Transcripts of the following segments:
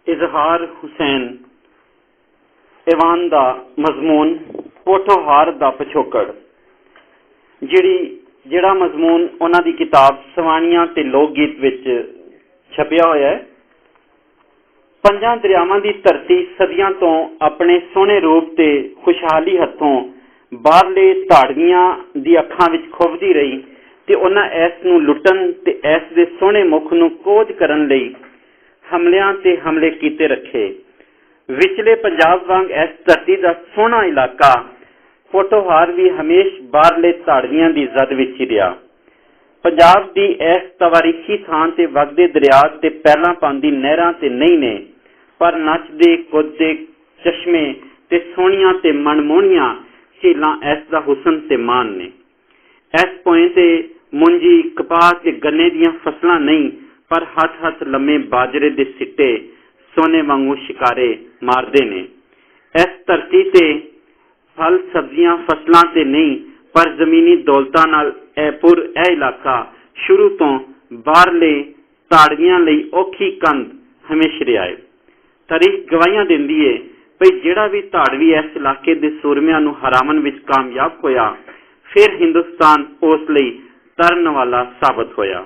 इजहार हुसैन ईवान दा मजमून पोठोहार दा पिछोकड़ जिहड़ा मजमून उन्हां दी किताब सवाणियां ते लोक गीत विच छपिया होया है। पंजां दरियावां दी धरती सदियां तो अपने सोहने रूप ते खुशहाली हथों बाहरले धाड़ियां दी अखां विच खुभदी रही ते उन्हां ऐस नूं लुटन ते ऐस दे सोहने मुख नूं खोज करन लई हमलियां ते हमले कीते रखे। विचले पंजाब वांग इस धरती का सोहना इलाका पोठोहार भी हमेश बाहरले धाड़ियां की जद विच ही रहा। पंजाब की इस तवारीखी थां ते वगदे दरिया ते पैलां पांदी नहरां ते नहीं ने, पर नचदे कुददे चश्मे ते सोहणियां ते मनमोहणियां झीलां इस दा हुसन ते मान ने। इस पोएं ते मुंजी कपाह ते गन्ने दियां फसलां नहीं, पर हथ हथ लम्मे बाजरे दे सिट्टे सोने वांगू शिकारे मारदे ने। इस धरती ते फल सब्जियां फसलां ते नहीं, पर जमीनी दौलतां नाल ए इलाका शुरू तो बाहरले धाड़ियां लई औखी कंध हमेशा रहा है। तारीख गवाहियां दिंदी है भई जिहड़ा भी धाड़वी इस इलाके दे सूरमियां नूं हरामन विच कामयाब होया, फिर हिंदुस्तान उस लई तरन वाला साबित होया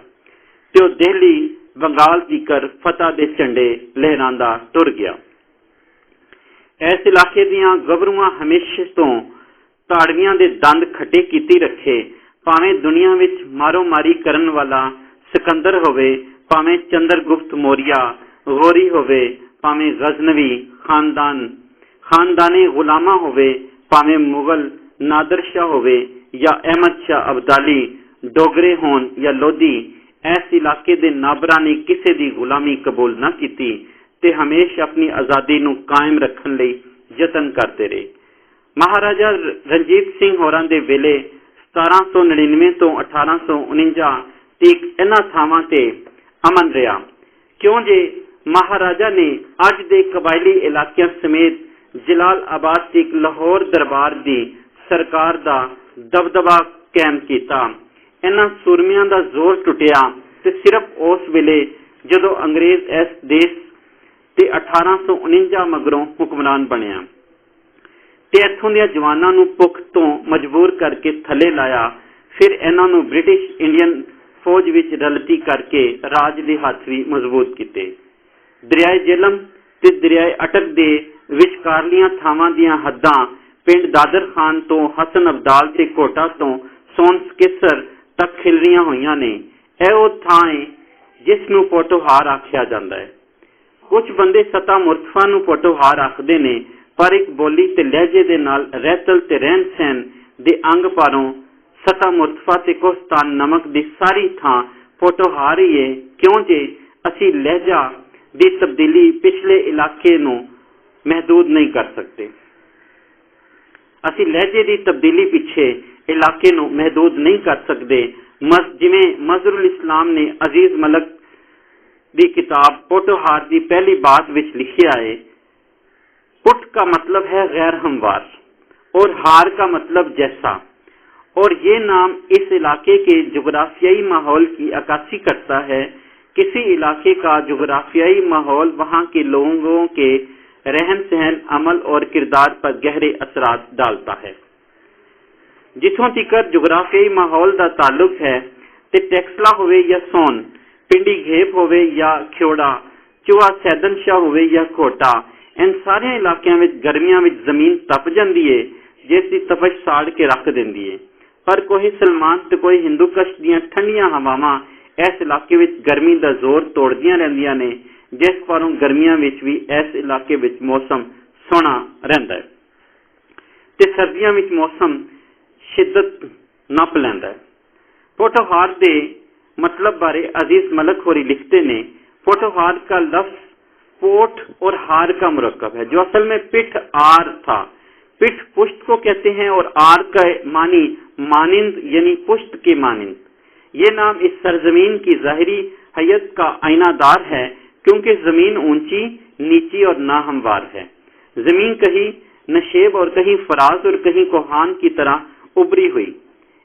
ते ओह दिल्ली बंगाल तੀਕਰ फतह दे झंडे लहरांदा टुर गया। इस इलाके दियां गबरूआं हमेशा तो धाड़वियां दे दंद खट्टे कीती रखे, भावें दुनिया विच मारो मारी करन वाला सिकंदर होवे, भावें चंद्रगुप्त मौर्य गौरी होवे, भावें गजनवी खानदाने गुलामा होवे, भावें मुगल नादर शाह होवे या अहमद शाह अब्दाली डोगरे होन या लोधी, इस इलाके दे नाबरा ने किसी दी गुलामी कबूल न की ते हमेशा अपनी आज़ादी नूं कायम रखन लई यतन करते रहे। महाराजा रणजीत सिंह होरां दे वेले 1799 तो 1849 तक इन्हां थावां ते अमन रहा, क्यों जे महाराजा ने अज दे कबायली इलाकियां समेत जलालाबाद तक लाहौर दरबार दी सरकार दा दबदबा कायम कीता। इन्हां सूरमियां दा जोर टुटिया ते सिर्फ उस वेले जदों अंग्रेज इस देश ते 1849 मगरों हुक्मरान बनिया ते इत्थों दियां जवानां नूं भुख तो मजबूर करके थले लाया। फिर इन्हां नूं ब्रिटिश इंडियन फौज विच रलती करके राज दे हथ भी मजबूत कीते। दरियाए जेलम ते दरियाए अटक दे विचकारलियां थावां दियां हद्दां पिंड दादर खान तो हसन अब्दाल ते कोटा तो सोनसकेसर तक खिलरियां होईयां ने। यह वो थां है जिस नूं पोठोहार आख्या जाता है। कुछ बंदे सता मुर्तफा नूं पोठोहार आखदे ने, पर एक बोली ते लहजे दे नाल रहतल ते रहन सहन दे अंग पारों सता मुर्तफा ते कोस्तान नमक दी सारी थां पोठोहार ही है, क्यों जे असी लहजा दी तब्दीली पिछले इलाके नूं महदूद नहीं कर सकते। असी लहजे दी तब्दीली पिछे इलाके नूं महदूद नहीं कर सकते। जिवें मजहरुल इस्लाम ने अजीज मलक दी किताब पोठोहार दी पहली बात विच लिखिया है, पुट का मतलब है गैर हमवार और हार का मतलब जैसा, और ये नाम इस इलाके के जोग्राफियाई माहौल की अक्कासी करता है। किसी इलाके का जोग्राफियाई माहौल वहाँ के लोगों के रहन सहन, अमल और किरदार पर गहरे असरात डालता है। जिथों तिकर जोग्राफियाई माहौल का ताल्लुक है ते टेक्सला होवे या सोन, पिंडी घेप होवे या खियोड़ा, चूहा सैदनशाह होवे या कोटा, इन सारे इलाकों में गर्मियों में जमीन तप जाती है, जिसकी तपश साड़ के रख देती है। पर कोई सलमान ते कोई हिंदू कश दियां ठंडियां हवावां इस इलाके में गर्मी का जोर तोड़दियां रहिंदियां ने, जिस पारों गर्मियों में भी इस इलाके में मौसम सोहना रहिंदा है ते सर्दियों में मौसम शिद्दत नप लैंदा है। पोठोहार दे मतलब बारे अजीज मलक होरी लिखते ने, पोठोहार का लफ्ज पोठ और हार का मुरक्कब है, जो असल में पिठ आर था। पिठ पुष्ट को कहते हैं और आर का मानी मानिंद यानी पुष्ट के मानिंद। ये नाम इस सरजमीन की जाहिरी हैयत का आईनादार है, क्योंकि जमीन ऊंची, नीची और नाहमवार है। जमीन कहीं नशेब और कहीं फराज और कहीं कोहान की तरह उभरी हुई।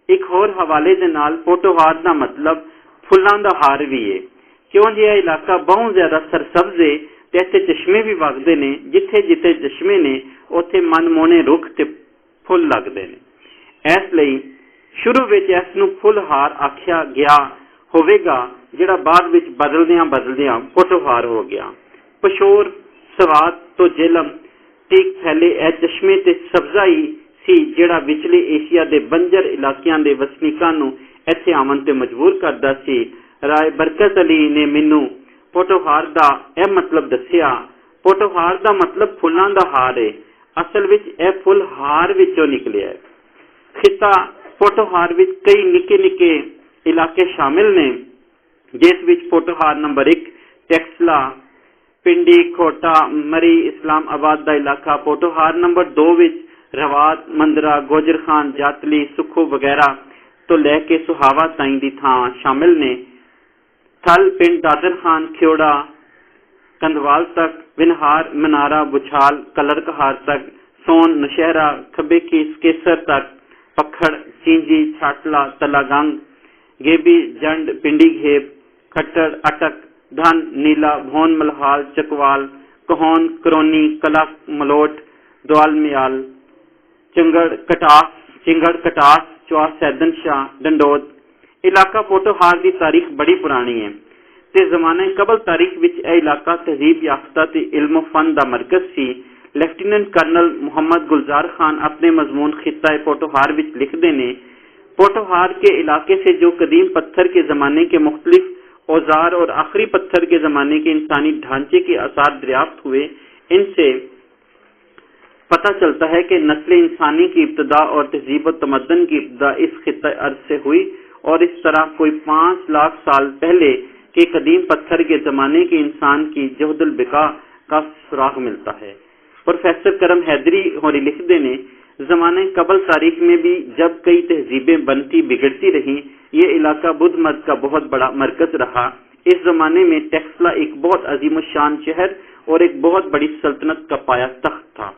एक होर हवाले दे नाल पोठोहार का मतलब फुल्लां दा हार भी है, क्यों जे यह इलाका बहुत ज्यादा सरसब्ज है, ਤੇ ਇੱਥੇ ਚਸ਼ਮੇ ਵੀ ਵਗਦੇ ਨੇ। ਜਿੱਥੇ ਜਿੱਥੇ ਚਸ਼ਮੇ ਨੇ ਉੱਥੇ ਮਨਮੋਹਣੇ ਰੁੱਖ ਤੇ ਫੁੱਲ ਲੱਗਦੇ ਨੇ। ਇਸ ਲਈ ਸ਼ੁਰੂ ਵਿੱਚ ਇਸ ਨੂੰ ਫੁੱਲਹਾਰ ਆਖਿਆ ਗਿਆ ਹੋਵੇਗਾ, ਜਿਹੜਾ ਬਾਅਦ ਵਿੱਚ ਬਦਲਦਿਆਂ ਪੋਟੋਹਾਰ ਹੋ ਗਿਆ। ਪਸ਼ੋਰ, ਸਵਾਤ ਤੋਂ ਜੇਹਲਮ ਤੀਕ ਫੈਲੇ ਇਹ ਚਸ਼ਮੇ ਤੇ ਸਬਜ਼ਾ ਹੀ ਸੀ ਜਿਹੜਾ ਵਿਚਲੇ ਏਸ਼ੀਆ ਦੇ ਬੰਜਰ ਇਲਾਕਿਆਂ ਦੇ ਵਸਨੀਕਾਂ ਨੂੰ ਇੱਥੇ ਆਉਣ ਤੇ ਮਜਬੂਰ ਕਰਦਾ ਸੀ। ਰਾਏ ਬਰਕਤ ਅਲੀ ਨੇ ਮੈਨੂੰ ਪੋਟੋਹਾਰ ਦਾ ਇਹ ਮਤਲਬ ਦੱਸਿਆ। ਪੋਟੋਹਾਰ ਦਾ ਮਤਲਬ ਫੁੱਲਾਂ ਦਾ ਹਾਰ ਹੈ। ਅਸਲ ਵਿੱਚ ਇਹ ਫੁੱਲ ਹਾਰ ਵਿੱਚੋਂ ਨਿਕਲਿਆ ਹੈ। ਖਿੱਤਾ ਪੋਟੋਹਾਰ ਵਿੱਚ ਕਈ ਨਿੱਕੇ ਨਿੱਕੇ ਇਲਾਕੇ ਸ਼ਾਮਿਲ ਨੇ, ਜਿਸ ਵਿੱਚ ਪੋਟੋਹਾਰ ਨੰਬਰ 1 ਟੈਕਸਲਾ, ਪਿੰਡੀ, ਖੋਟਾ, ਮਰੀ, ਇਸਲਾਮਾਬਾਦ ਦਾ ਇਲਾਕਾ। ਪੋਟੋਹਾਰ ਨੰਬਰ 2 ਵਿੱਚ ਰਵਾਤ, ਮੰਦਰਾ, ਗੋਜਰ ਖਾਨ, ਜਾਤਲੀ, ਸੁੱਖੋ ਵਗੈਰਾ ਤੋਂ ਲੈ ਕੇ ਸੁਹਾਵਾ ਤਾਈਂ ਦੀ ਥਾਂ ਸ਼ਾਮਿਲ ਨੇ। ਥਲ ਪਿੰਡ ਦਾਦਰ ਖਾਨ, ਖਿਓੜਾ, ਕੰਦਵਾਲ ਤੱਕ, ਵਿਨਹਾਰ, ਮਨਾਰਾ, ਬੁਛਾਲ, ਕਲਰਕਹਾਰ ਤੱਕ, ਸੋਨ, ਨਸ਼ਹਿਰਾ, ਖੱਬੇ ਕੇਸਰ ਤੱਕ, ਪਖੜ, ਚੀਂਜੀ, ਛਾਟਲਾ, ਤਲਾਗੰਗ, ਗੇਬੀ, ਜੰਡ, ਪਿੰਡੀ ਘੇਬ, ਖੱਟੜ, ਅਟਕ, ਧਨ, ਨੀਲਾ, ਭੋਨ, ਮਲਹਾਲ, ਚਕਵਾਲ, ਕਹੌਨ, ਕਰੋਨੀ, ਕਲਾ, ਮਲੋਟ, ਦੁਆਲ ਮਿਆਲ, ਚਿੰਗੜ, ਕਟਾਸ, ਚੌਰ, ਸੈਦਨ शाह, ਡੰਡੋਦ। ਇਲਾਕਾ ਪੋਟੋਹਾਰ ਦੀ ਤਾਰੀਖ ਬੜੀ ਪੁਰਾਣੀ ਹੈ ਤੇ ਜ਼ਮਾਨੇ ਕਬਲ ਤਾਰੀਖ ਵਿੱਚ ਇਹ ਇਲਾਕਾ ਤਹਿਜ਼ੀਬ ਯਾਫਤਾ ਤੇ ਇਲਮ ਫਨ ਦਾ ਮਰਕਜ਼ ਸੀ। ਲੈਫਟੀਨੈਂਟ ਕਰਨਲ ਮੁਹम्मद गुलजार खान अपने मजमून खित्ता पोटोहार विच लिखते हैं, पोटोहार के इलाके से जो कदीम पत्थर के ज़माने के मुख्तलिफ औजार और आखिरी पत्थर के ज़माने के इंसानी ढांचे के आसार दरियाफ्त हुए, इनसे पता चलता है कि नस्ल इंसानी की इब्तदा और तहजीब व तमद्दन की इब्तदा इस खित्ता अर्ज से हुई और इस तरह कोई 5 लाख साल पहले के कदीम पत्थर के ज़माने के इंसान की जहदुल बिका का सुराग मिलता है। प्रोफेसर करम हैदरी होरी लिखते ने, ज़माने कबल तारीख में भी जब कई तहजीबें बनती बिगड़ती रहीं, ये इलाका बुद्ध मत का बहुत बड़ा मरकज रहा। इस ज़माने में टेक्सला एक बहुत अजीम शान शहर और एक बहुत बड़ी सल्तनत का पाया तख्त था।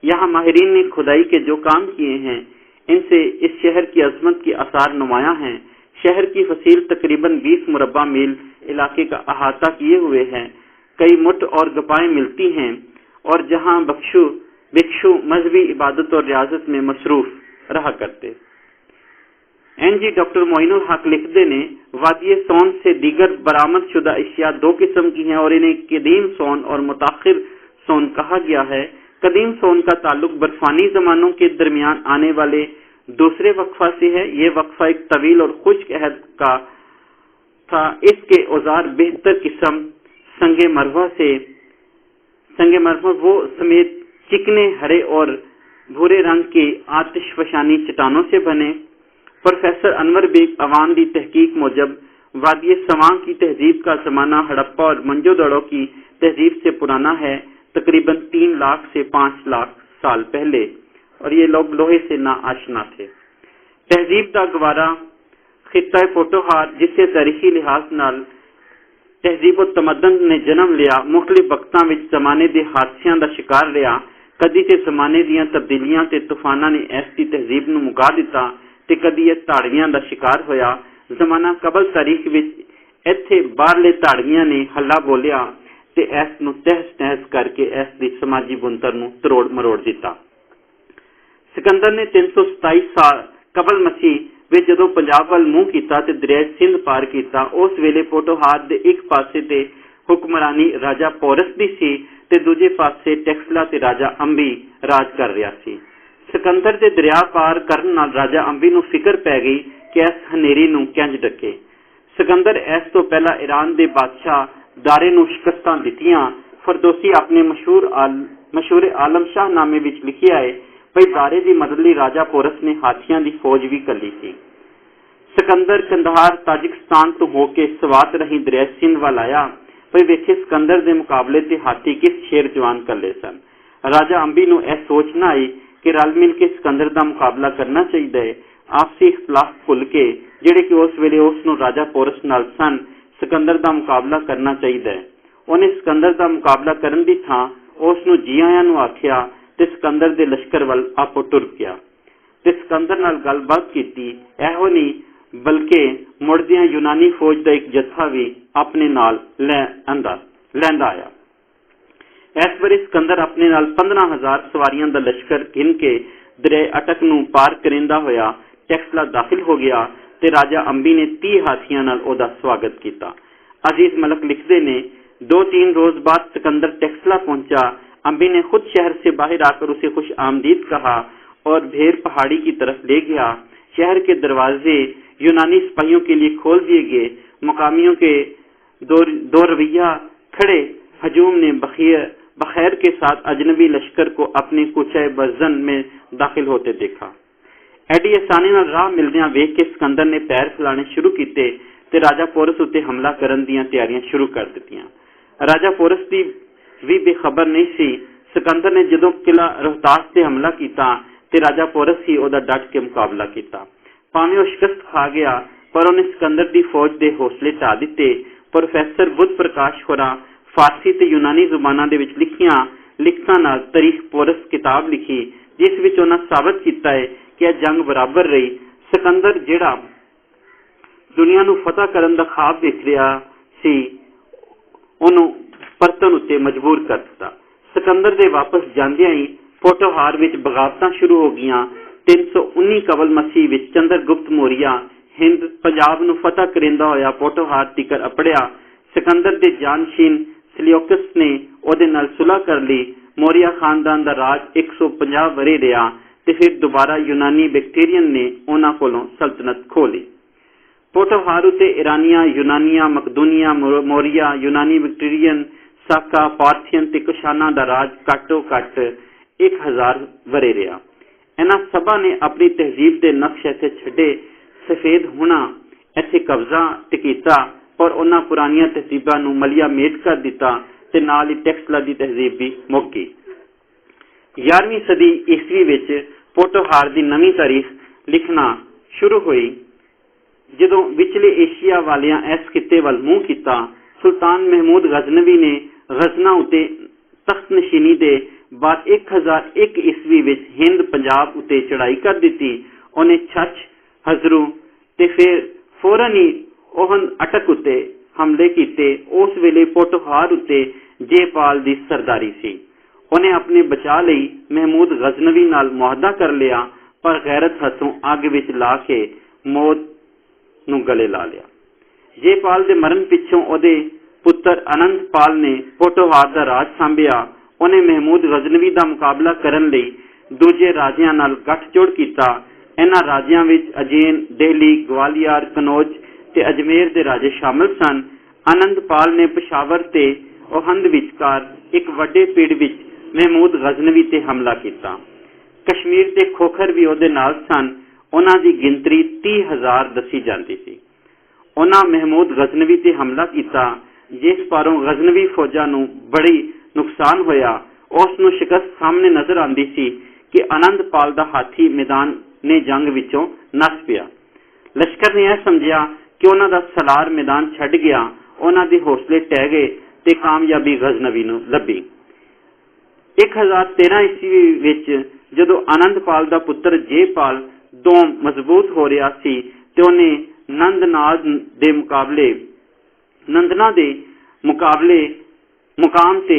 यहाँ माहिरीन ने खुदाई के जो काम किए हैं, इनसे इस शहर की अजमत के आसार नुमाया हैं। शहर की फसील तकरीबन 20 मुरब्बा मील इलाके का अहाता किए हुए हैं। कई मुठ और गपाएं मिलती हैं और जहाँ भिक्षु मजहबी इबादत और रियाजत में मसरूफ रहा करते। एनजी डॉक्टर मोइनुल हक लिखते ने, वादिय सोन से दीगर बरामद शुदा अशिया 2 किस्म की हैं और इन्हें कदीम सोन और मुताखिर सोन कहा गया है। कदीम सोन का ताल्लुक बर्फानी जमानों के दरमियान आने वाले दूसरे वक्फा से है। ये वक्फा एक तवील और खुश्क अहद का था। इसके औजार बेहतर किस्म संगे मरवा वो समेत चिकने हरे और भूरे रंग के आतिशफशानी चट्टानों से बने। प्रोफेसर अनवर बेग अवान की तहकीक मुजब वादिय सवां की तहजीब का जमाना हड़प्पा और मंजोदड़ो की तहजीब से पुराना है, तकरीबन 3 लाख से 5 लाख साल पहले, और ये लोग लोहे से ना आशना थे। तहजीब का गवारा खित्ता पोटोहार, जिससे तारीखी लिहाज नाल तहजीब और तमद्दन ने जन्म लिया, मुख्तलिफ वक्तां विच जमाने के हादसियां का शिकार रहा। कदी ते जमाने दीयां तब्दीलियां ते तूफानां ने ऐसी तहजीब नूं मुका दिता ते कदी इह धाड़वियां का शिकार होया। जमाना कबल तारीख विच इत्थे बाहरले धाड़वियां ने हल्ला बोलिया ते इस नूं तहस-नहस करके इस दी समाजी बुनतर नूं तरोड़ मरोड़ दिता। सिकंदर ने 327 साल कबल मसीह ਵਿੱਚ ਜਦੋਂ ਪੰਜਾਬ ਵੱਲ ਮੂੰਹ ਕੀਤਾ ਤੇ ਦਰਿਆ ਸਿੰਧ ਪਾਰ ਕੀਤਾ, ਉਸ ਵੇਲੇ ਪੋਟੋਹਾਰ ਦੇ ਇੱਕ ਪਾਸੇ ਤੇ ਹੁਕਮਰਾਨੀ ਰਾਜਾ ਪੋਰਸ ਦੀ ਸੀ ਤੇ ਦੂਜੇ ਪਾਸੇ ਟੈਕਸਲਾ ਤੇ ਰਾਜਾ ਅੰਬੀ ਰਾਜ ਕਰ ਰਿਹਾ ਸੀ। ਸਿਕੰਦਰ ਦੇ ਦਰਿਆ ਪਾਰ ਕਰਨ ਨਾਲ ਰਾਜਾ ਅੰਬੀ ਨੂੰ ਫਿਕਰ ਪੈ ਗਈ ਕਿ ਇਸ ਹਨੇਰੀ ਨੂੰ ਕਿੰਜ ਡੱਕੇ। ਸਿਕੰਦਰ ਇਸ ਤੋਂ ਪਹਿਲਾਂ ਈਰਾਨ ਦੇ ਬਾਦਸ਼ਾਹ ਦਾਰੇ ਨੂੰ ਸ਼ਿਕਸਤਾਂ ਦਿੱਤੀਆਂ। ਫਰਦੋਸੀ ਆਪਣੇ ਮਸ਼ਹੂਰ ਆਲਮ ਸ਼ਾਹਨਾਮੇ ਵਿੱਚ ਲਿਖਿਆ ਹੈ ਭਈ ਦਾਰੇ ਦੀ ਮਦਦ ਲਈ ਰਾਜਾ ਪੋਰਸ ਨੇ ਹਾਥੀਆਂ ਦੀ ਫੌਜ ਵੀ ਕੱਲੀ ਸੀ। ਸਿਕੰਦਰ ਕੰਦਹਾਰ ਤਾਜਿਕਸਤਾਨ ਤੋਂ ਹੋ ਕੇ ਸਵਾਤ ਰਹੀ ਦਰਿਆ ਸਿੰਧ ਵੱਲ ਆਇਆ। ਭਈ ਵੇਖੇ ਸਿਕੰਦਰ ਦੇ ਮੁਕਾਬਲੇ ਤੇ ਹਾਥੀ ਕਿਸ ਸ਼ੇਰ ਜਵਾਨ ਕੱਲੇ ਸਨ। ਰਾਜਾ ਅੰਬੀ ਨੂੰ ਇਹ ਸੋਚ ਨਾ ਆਈ ਕਿ ਰਲ ਮਿਲ ਕੇ ਸਿਕੰਦਰ ਦਾ ਮੁਕਾਬਲਾ ਕਰਨਾ ਚਾਹੀਦਾ ਹੈ। ਆਪਸੀ ਇਖਤਲਾਫ ਭੁੱਲ ਕੇ ਜਿਹੜੇ ਕਿ ਉਸ ਵੇਲੇ ਉਸ ਨੂੰ ਰਾਜਾ ਪੋਰਸ ਨਾਲ ਸਨ, ਸਿਕੰਦਰ ਦਾ ਮੁਕਾਬਲਾ ਕਰਨਾ ਚਾਹੀਦਾ ਹੈ। ਉਹਨੇ ਸਿਕੰਦਰ ਦਾ ਮੁਕਾਬਲਾ ਕਰਨ ਦੀ ਥਾਂ ਉਸ ਨੂੰ ਜੀ ਆਇਆਂ ਨੂੰ ਆਖਿਆ ਤੇ ਸਿਕੰਦਰ ਦੇ ਲਸ਼ਕਰ ਵੱਲ ਆਪੋ ਟੁਰ ਪਿਆ ਤੇ ਸਿਕੰਦਰ ਨਾਲ ਗੱਲਬਾਤ ਕੀਤੀ। ਇਹੋ ਨਹੀਂ ਬਲਕਿ ਮੁੜਦਿਆਂ ਯੂਨਾਨੀ ਫੌਜ ਦਾ ਇੱਕ ਜੱਥਾ ਵੀ ਆਪਣੇ ਨਾਲ ਲੈਂਦਾ ਆਇਆ। इस बारे सिकंदर अपने नाल 15,000 सवारियां दा लश्कर गिन के दरिया अटक नूं पार करेंदा होया टैक्सला दाखिल हो गया ते राजा अंबी ने 30 हाथियां नाल ओदा स्वागत किया। अजीज मलक लिखते ने 2-3 रोज बाद सिकंदर टैक्सला पहुंचा। अंबी ने खुद शहर से बाहर आकर उसे खुश आमदीद कहा और भेर पहाड़ी की तरफ ले गया। शहर के दरवाजे यूनानी सिपाहियों के लिए खोल दिए गए। मुकामियों के दो रवैया खड़े हजूम ने बखैर के साथ अजनबी लश्कर को अपने कुचे बजन में दाखिल होते देखा। एडी आसानी नाल राह मिलदियां वेख के सिकंदर ने पैर फैलाने शुरू किए ते राजा पोरस उत्ते हमला करन दीयां तैयारियां शुरू कर दित्तियां। राजा पोरस दी भी बेखबर नहीं सी। सिकंदर ने जदों किला रोहतास ते हमला किया ते राजा पोरस ही ओदा डट के मुकाबला किया। भावें वह शिकस्त खा गया पर उन्हें सिकंदर दी फौज दे हौसले ढा दिते। प्रोफैसर बुद्ध प्रकाश होरा फारसी ते यूनानी जुबानां दे विच लिखियां लिखतां नाल तारीख पोरस किताब लिखी जिस विच उन्हां साबित कीता है कि यह जंग बराबर रही। सिकंदर जिहड़ा दुनिया नूं फतह करन दा ख्वाब देख रहा सी उन्होंने परतन उत्ते मजबूर कर दिता। सिकंदर दे वापस जांदियां ही पोटोहार विच बगावतां शुरू हो गईयां। 319 कबल मसीह विच चंद्रगुप्त मौर्य हिंद पंजाब नूं फतह करेंदा होया पोटोहार तिकर अपड़िया। सिकंदर दे जानशीन सिलियोकस ने ओदे नाल सुलह कर ली। मौर्य खानदान दा राज 150 वरे रहा ते फिर दोबारा यूनानी बैक्टीरियन ने उन्हां कोलों सल्तनत खो ली। पोटोहार उत्ते ईरानिया, यूनानिया, मकदूनिया, मौर्य, यूनानी बैक्टीरियन, साका, पार्थियन ते कुशाना दा राज घट्टो घट 1000 वरे रहा। इन्हां सबा ने अपनी तहजीब दे नक्श इत्थे छड्डे। सफेद होना इत्थे कब्जा टिकीता पर उन्हां पुरानियां तहजीबां नूं मलिया मेट कर दिता ते नाल ही टैक्सला दी तहजीब भी मुक गई। 11वीं सदी ईस्वी विच पोटोहार दी नवीं तारीख लिखना शुरू हुई। जदों विचले एशिया वालियां इस खिते वल मूंह कीता, सुल्तान महमूद गजनवी ने गजना उत्ते तख्त नशीनी दे बाद 1001 ईस्वी विच हिंद पंजाब उत्ते चढ़ाई कर दी। उन्हें छछ हजरू ते फिर फौरन ही ओहन अटक उत्ते हमले कीते। उस वेले पोटोहार उत्ते जयपाल दी सरदारी सी। उन्हें अपने बचा लई महमूद गजनवी नाल मुआहदा कर लिया पर गैरत हथों अग विच ला के मौत नूं गले ला लिया। जयपाल दे मरण पिछों ओदे पुत्र आनंदपाल ने पोटोहार दा राज सांभिया। उन्हें महमूद गजनवी दा मुकाबला करन लई दूजे राजियां नाल गठजोड़ कीता। इन्हां राजियां विच अजेन, दिल्ली, ग्वालियर, कनौज ते अजमेर दे राजे शामिल सन। आनंदपाल ने पेशावर ते ओहंद विचकार एक वड्डे पिड़ विच महमूद गजनवी ते हमला किया। कश्मीर ते खोखर भी ओहदे नाल सन। उन्हां दी गिनती 30,000 दसी जाती सी। उन्हां महमूद गजनवी ते हमला किया जिस पारों गजनवी फौजां नूं बड़ी नुकसान होया। उस नूं शिकस्त सामने नजर आंदी सी कि आनंदपाल दा हाथी मैदान ने जंग विचों नस पिया। लश्कर ने यह समझिया कि उन्हां दा सलार मैदान छड्ड गया। उन्हां दे हौसले टह गए ते कामयाबी गजनवी नूं लभी। 1013 ईस्वी विच जदों आनंदपाल दा पुत्र जयपाल दोम मजबूत हो रहा सी ते उन्हें नंदना दे मुकाबले मुकाम ते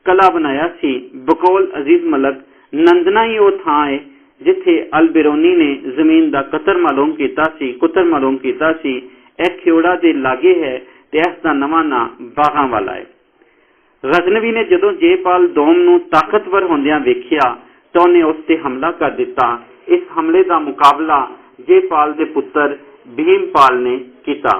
कला बनाया सी। बकौल अजीज मलक नंदना ही वो थां है जिथे अल बिरोनी ने जमीन दा कुतर मालूम कीता सी। यह खियोड़ा दे लागे है ते इसदा नवां नां बागां वाला है। गजनवी ने जदों जयपाल दोम नूं ताकतवर होंदियां वेखिया तो उन्हें उस ते हमला कर दिता। इस हमले का मुकाबला जयपाल के पुत्र भीमपाल ने किया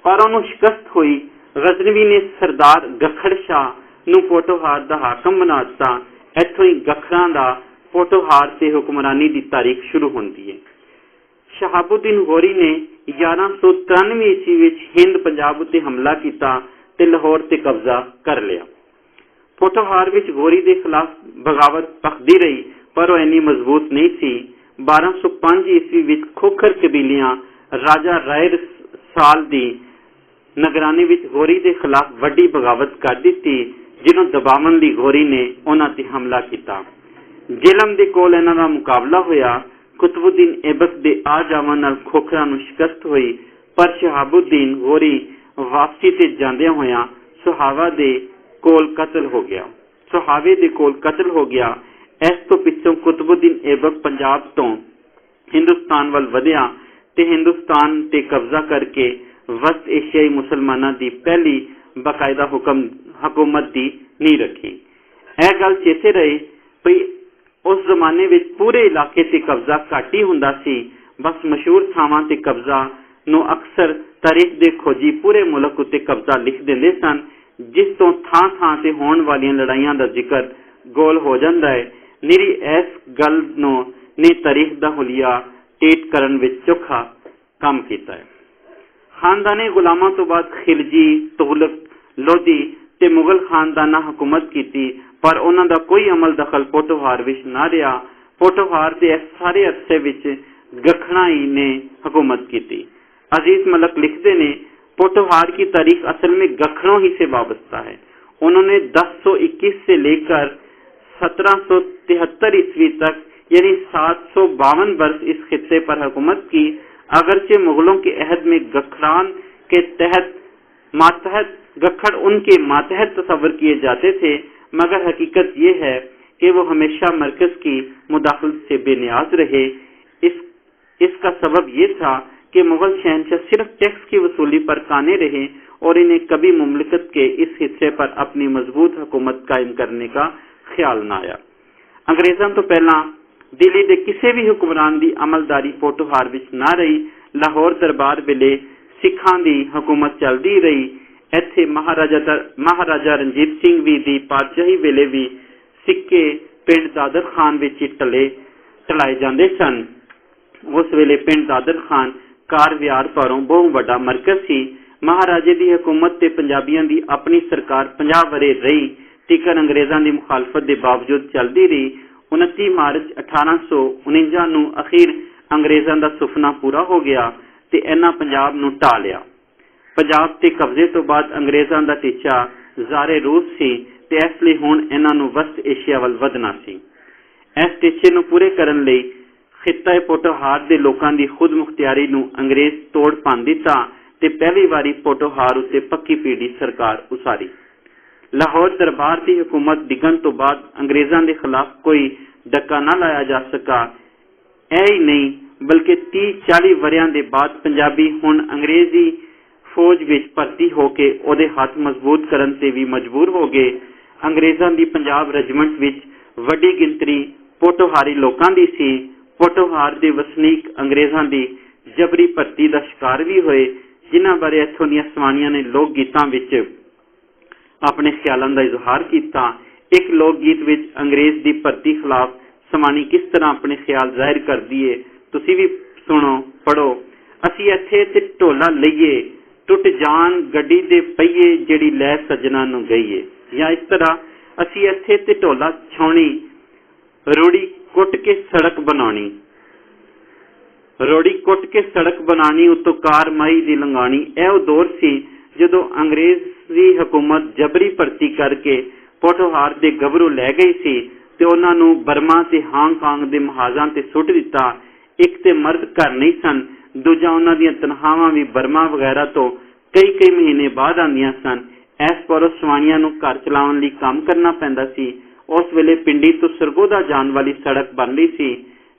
पर उन्होंने शिकस्त हुई। गजनवी ने सरदार गखड़ शाह नूं पोटोहार का हाकम बना दिता। इत्थों ही गखड़ा का पोटोहार से हुक्मरानी की तारीख शुरू होती है। शहाबुद्दीन गौरी ने 1193 ईस्वी विच हिंद पंजाब उत्ते हमला किया ते लाहौर ते कब्जा कर लिया। पोटोहार विच गौरी के खिलाफ बगावत भखदी रही पर वह इन्नी मजबूत नहीं सी। 1205 ईस्वी विच खोखर कबीलियां राजा राय साल दी निगरानी विच गौरी के खिलाफ वड्डी बगावत कर दी जिन्हों दबावन दी गौरी ने उन्हां ते हमला किया। जेलम दे कोल इन्हां दा मुकाबला होया। कुतुबुद्दीन ऐबक दे आ जावन नाल खोखरा नूं शिकस्त हुई पर शहाबुद्दीन गौरी वापसी ते जांदियां होया सुहावा दे कोल कतल हो गया। सुहावे दे कोल कतल हो गया। इस तो पिछों कुतुबुद्दीन ऐबक पंजाब तो हिंदुस्तान वल वधिया ते हिंदुस्तान ते कब्जा करके वस्त एशियाई मुसलमाना दी पहली बाकायदा हुकूमत दी नींह रखी। यह गल चेते रहे भई उस जमाने विच पूरे इलाके ते कब्जा घट ही हुंदा सी। बस मशहूर थावां ते कब्जा नूं अक्सर तारीख दे खोजी पूरे मुल्क उत्ते कब्जा लिख दिंदे सन, जिस तो थां थां ते होण वालियां लड़ाइयां दा जिक्र गोल हो जांदा है। निरी इस गल नूं ने तारीख दा हुलिया टेट करन विच चोखा काम कीता है। खानदाने गुलामां तो बाद खिलजी, तुगलक, लोधी ते मुगल खानदाना हुकूमत की, पर उन्हां दा कोई अमल दखल पोठोहार विच ना रहा। पोठोहार दे इस सारे अरसे विच गखना ही ने हुकूमत की। अजीज मलक लिखते ने, पोठोहार की तारीख असल में गखनों ही से वाबस्ता है। उन्होंने 1021 से लेकर 1773 ईस्वी तक यानी 752 वर्ष इस खित्ते पर हुकूमत की। अगरचे मुगलों के अहद में गखरान के मातहत गखड़ उनके मातहत तस्वर किए जाते थे, मगर हकीकत यह है कि वो हमेशा मरकज की मुदाखलत से बेनियाज रहे। इसका सबब यह था कि मुगल शहनशाह सिर्फ टैक्स की वसूली पर काने रहे और इन्हें कभी मुमलिकत के इस हिस्से पर अपनी मजबूत हुकूमत कायम करने का ख्याल न आया। अंग्रेजों तो पहला दिल्ली के किसी भी हुक्मरान की अमलदारी पोठोहार विच ना रही। लाहौर दरबार वेले सिखां दी हुकूमत चलती रही। इत्थे महाराजा रणजीत सिंह भी दी पातशाही वेले भी सिक्के पिंड दादर खान विच टलाए जाते सन। उस वेले पिंड दादर खान कार व्यार परों बहुत बड़ा मरकज सी। महाराजे की हुकूमत ते पंजाबियों की अपनी सरकार 50 वरे रही, टिकर अंग्रेजों की मुखालफत के बावजूद चलती रही। 29 मार्च 1849 नूं अखीर अंग्रेजों का सुपना पूरा हो गया ते इन्हां पंजाब नूं ढा लिया। पंजाब ते कब्जे तो बाद अंग्रेजों का टीचा ज़ारे रूस सी ते इसलिए हुण इन्हां नूं वस्त एशिया वल वधना सी। इस टीचे नूं पूरे करन लई खित्ता पोठोहार दे लोकां दी खुद मुख्तियारी नूं अंग्रेज तोड़ भंन दिता ते पहली बारी पोठोहार उत्ते पक्की पीढ़ी सरकार उसारी। लाहौर दरबार की हुकूमत डिगन तो बाद अंग्रेजों के खिलाफ कोई डक्का न लाया जा सका। ऐ ही नहीं बल्कि 30-40 वरियां दे बाद पंजाबी हुण अंग्रेजी फौज विच भर्ती होके ओदे हाथ मजबूत करन ते भी मजबूर हो गए। अंग्रेजों की पंजाब रेजिमेंट विच वड्डी गिनती पोठोहारी लोकां दी सी। पोठोहार दे वसनीक अंग्रेजों की जबरी भर्ती का शिकार भी होए, जिन्हां बारे इत्थों दीयां सवानियां ने लोक गीतां विच अपने ख्यालों का इजहार किया। एक लोक गीत विच अंग्रेज की भर्ती खिलाफ सवानी किस तरह अपने ख्याल जाहिर कर दिए, तुसी भी सुनो पढ़ो। असी इत्थे ते ढोला लईए, टुट जान गड्डी दे पहिए जिहड़ी लै सजना नूं गईए। या इस तरह असी इत्थे ते ढोला छाउणी, रोड़ी कुट के सड़क बनानी, रोड़ी कुट के सड़क बनानी, उतों कार माई दी लंघानी। यह दौर सी जदों अंग्रेजी हुकूमत जबरी भर्ती करके पोठोहार दे गबरू लै गई सी ते उन्हां नूं बर्मा ते हांगकांग दे महाजां ते सुट दिता। एक ते मर्द घर नहीं सन, दूजा उन्हां दीयां तनखावां भी बर्मा वगैरह तो कई महीने बाद आंदियां सन। इस पर उस सवानियां नूं घर चलाउण लई काम करना पैंदा सी। उस वेले पिंडी तो सरगोदा जान वाली सड़क बन रही सी,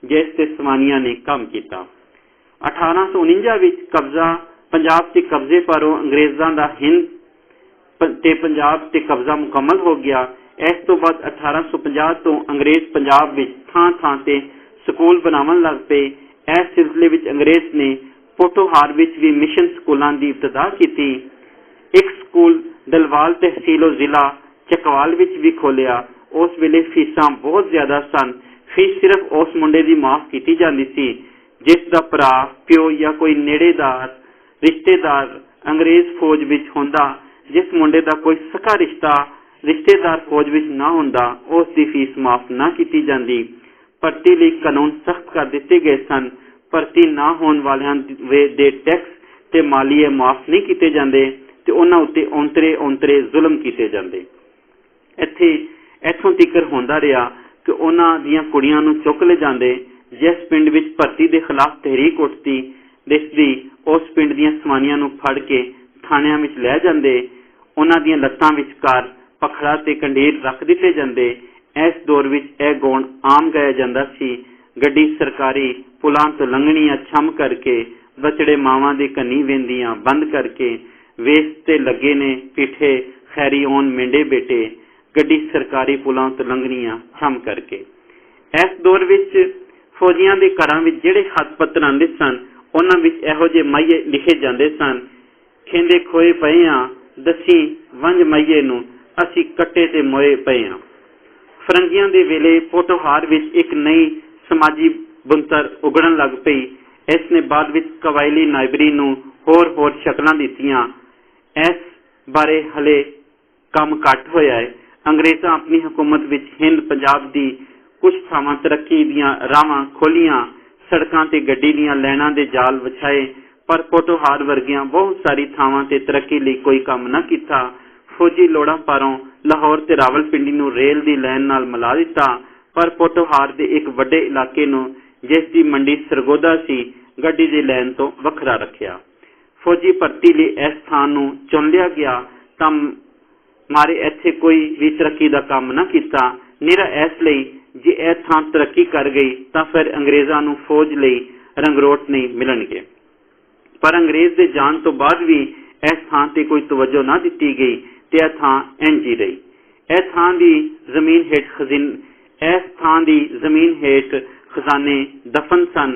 जिस ते सवानियां ने काम किया। 1849 विच पंजाब के कब्जे परों अंग्रेजों का हिंद ते पंजाब ते कब्जा मुकम्मल हो गया। इस तो बाद 1850 तो अंग्रेज पंजाब विच थां थां ते स्कूल बनावन लग पे। इस सिलसिले विच अंग्रेज ने पोठोहार विच भी मिशन स्कूलों की इब्तदा की। एक स्कूल दलवाल तहसील और जिला चकवाल विच भी खोलिया। उस वेले फीसां बहुत ज्यादा सन। फीस सिर्फ उस मुंडे की माफ की जाती सी जिसका भरा, प्यो या कोई नेड़ेदार रिश्तेदार अंग्रेज फौज विच होंदा। जिस मुंडे का कोई सका रिश्तेदार फौज विच ना होंदा, उसकी फीस माफ ना की जाती। भर्ती लई कानून सख्त कर दिते गए सन। भर्ती ना होने वालियां दे टैक्स ते मालीए माफ नहीं किए जाते ते उन्हां उत्ते औंतरे जुल्म किए जाते। इत्थों तिकर होंदा रहा कि उन्हां दीयां कुड़ियां नूं चुक ले जांदे। जिस पिंड विच भर्ती के खिलाफ तहरीक उठती दिसदी, उस पिंड दीयां सवानियां नूं फड़ के थाणियां विच लै जांदे। उन्हां दीयां लत्तां विचकार पखड़ा ते कंडीर रख दिते जांदे। इस दौर विच यह गौण आम गाया जांदा सी। गड्डी सरकारी पुलां तो लंघणियां छम करके, बचड़े मावां दे कन्नी वेंदियां बंद करके, वेस ते लगे ने पिठे खैरी ओन मेंढे बेटे, गड्डी सरकारी पुलां तो लंघणियां छम करके। इस दौर विच फौजियां दे घरां विच जिहड़े खत पत्र आंदे सन, उन्हां विच इहो ਜਿਹੇ माहिए लिखे जांदे सन। खेंदे खोए पए आ, दसी वंज माहिए नूं, असीं कट्टे ते मोए पए आ। फरंगियां दे वेले पोटोहार विच एक नई समाजी बुनतर उगड़न लग पई। इस ने बाद विच कबायली नाइबरी नूं होर शक्लां दित्तियां। इस बारे हले काम घट होया है। अंग्रेज़ां अपनी हुकूमत विच हिंद पंजाब दी कुछ थावां तरक्की दियां राहां खोलियां, सड़कां ते गड्डी दियां लैणां दे जाल विछाए, पर पोटोहार वर्गियां बहुत सारी थावां ते तरक्की लई कोई काम न कीता। फौजी लोड़ां पारों लाहौर ते रावलपिंडी नूं रेल दी लाइन नाल मिला दिता, पर पोटोहार दे एक वड्डे इलाके नूं जिस दी मंडी सरगोदा सी, गड्डी दी लाइन तो वखरा रखिया। फौजी भर्ती लई इस थां नूं चुन लिया गया तां मारे इत्थे कोई भी तरक्की दा काम न कीता। निरा इस लई जे इह थां तरक्की कर गई तां फिर अंग्रेज़ां नूं फौज लई रंगरोट नहीं मिलणगे। पर अंग्रेज़ दे जाण तो बाद भी इस थां ते कोई तवज्जो ना दित्ती गई ते इह थां इंज ही रही। इस थां दी जमीन हेठ खजाने दफन सन।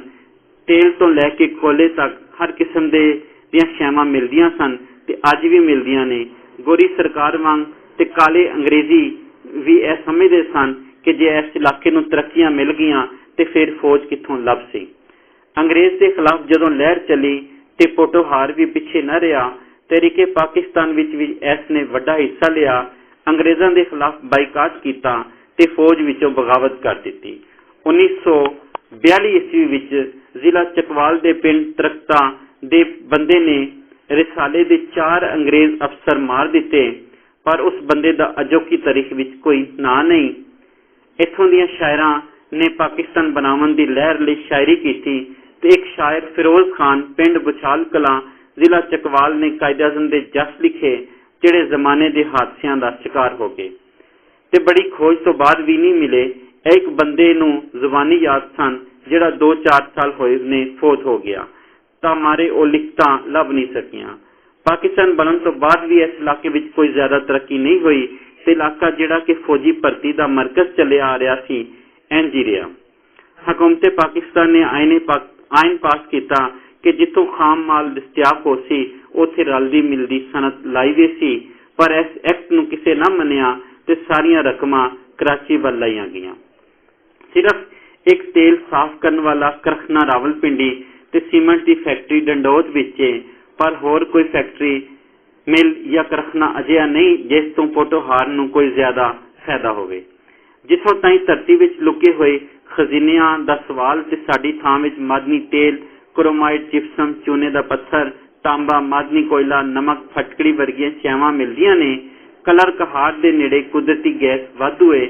तेल तो लैके कोले तक हर किस्म दियां शैवां मिलदियां सन ते अज भी मिलदियां ने। गोरी सरकार वांग ते काले अंग्रेजी भी यह समझदे सन कि जे इस इलाके नूं तरक्कियां मिल गईयां ते फिर फौज कित्थों लभ सी। अंग्रेज़ के खिलाफ जदों लहर चली ते पोटोहार भी पिछे न रहा। तहरीके पाकिस्तान विच भी इसने वड्डा हिस्सा लिया। अंग्रेज़ां दे खिलाफ बाईकाट कीता ते फौज विचों बगावत कर दित्ती। 1942 ईस्वी विच जिला चकवाल दे पिंड तरकता दे बंदे ने रिसाले दे 4 अंग्रेज़ अफसर मार दिते, पर उस बंदे दा अजोकी तारीख विच कोई ना नहीं। इत्थों दियां शायरां ने पाकिस्तान बनावन दी लहर लई शायरी कीती ते एक शायर फिरोज खान पिंड बुछाल कलां जिला चकवाल ने कायद-ए-आज़म दे जस लिखे जिहड़े जमाने दे हादसियां दा शिकार हो गए ते बड़ी खोज तो बाद भी नहीं मिले। एक बंदे नूं जुबानी याद सन जिहड़ा 2-4 साल होए ने फौत हो गया, तां मारे ओ लिखतां लभ नहीं सकियां। पाकिस्तान बनन तो बाद भी इस इलाके विच कोई ज्यादा तरक्की नहीं हुई ते इलाका जिहड़ा कि फौजी भर्ती दा मरकज चले आ रहा सी, इंज ही रहा। हुकूमत पाकिस्तान ने आइन पास किया कि जिथों खाम माल दस्तियाब हो सी उत्थे रलदी मिलदी सनत लाई दी सी, पर इस एक्ट नूं किसे ना मन्निया ते सारियां रकमां कराची वल लाईयां गईयां। सिर्फ एक तेल साफ करने वाला करखना रावलपिंडी ते सीमेंट की फैक्ट्री डंडोत विच है, पर होर कोई फैक्ट्री मिल या करखना अजिहा नहीं जिस तो पोटोहार नूं कोई ज्यादा फायदा होवे। जिथों ताईं धरती विच लुके हुए खजीनियां दा सवाल ते साडी थां विच मादनी तेल, क्रोमाइड, जिप्सम, चूने दा पत्थर, तांबा, मादनी कोयला, नमक, फटकड़ी वर्गियां शैवां मिलदियां ने। कलर कहार दे नेड़े कुदरती गैस वाधू है।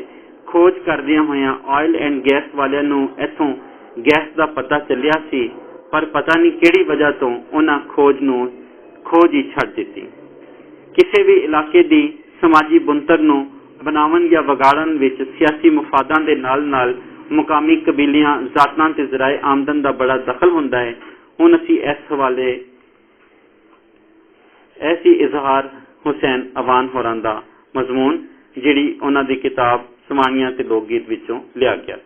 खोज करदियां होइयां ऑयल एंड गैस वालियां नूं इथों गैस दा पता चलिया सी, पर पता नहीं किहड़ी वजह तो उन्हां खोज ही छड्ड दित्ती। किसी भी इलाके दी समाजी बुनतर नूं बनावन या वगाड़न विच सियासी मुफादां दे नाल-नाल मुकामी कबीलियां, जातां ते ज़राए आमदन दा बड़ा दखल हुंदा है। हुण असीं इस हवाले ऐसी इजहार हुसैन अवान होरां दा मजमून जिहड़ी उन्हां दी किताब सवानियां ते लोक गीत विचों लिया गया।